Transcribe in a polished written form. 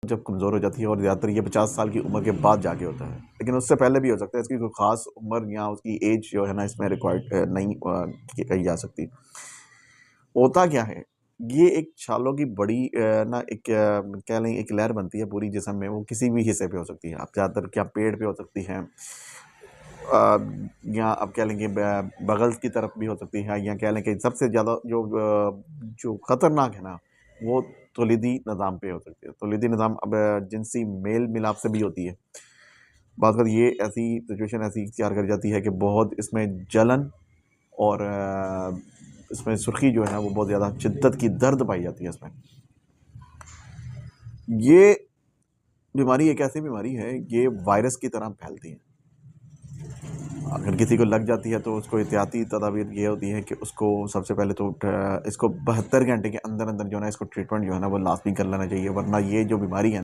जब कमज़ोर हो जाती है और ज़्यादातर ये 50 साल की उम्र के बाद जाके होता है, लेकिन उससे पहले भी हो सकता है। इसकी कोई ख़ास उम्र या उसकी एज जो है ना इसमें रिक्वायर्ड नहीं कही जा सकती। होता क्या है, ये एक छालों की बड़ी ना एक कह लें एक लहर बनती है पूरी जिस्म में, वो किसी भी हिस्से पे हो सकती है। आप ज़्यादातर क्या पेड़ पे हो सकती है, या आप कह लें कि बगल की तरफ भी हो सकती है, या कह लें कि सबसे ज़्यादा जो ख़तरनाक है ना, वो तौलीदी निज़ाम पे हो सकती है। तौलीदी निज़ाम अब जिनसी मेल मिलाप से भी होती है। बात कर ये ऐसी सिचुएशन ऐसी इख्तियार कर जाती है कि बहुत इसमें जलन और इसमें सुर्खी जो है ना वो बहुत ज़्यादा शिद्दत की दर्द पाई जाती है इसमें। ये बीमारी एक ऐसी बीमारी है, ये वायरस की तरह फैलती है। अगर किसी को लग जाती है तो उसको एहतियाती तदाबीर ये होती है कि उसको सबसे पहले तो इसको 72 घंटे के अंदर अंदर जो है ना इसको ट्रीटमेंट जो है ना वो लाजमी कर लेना चाहिए, वरना ये जो बीमारी है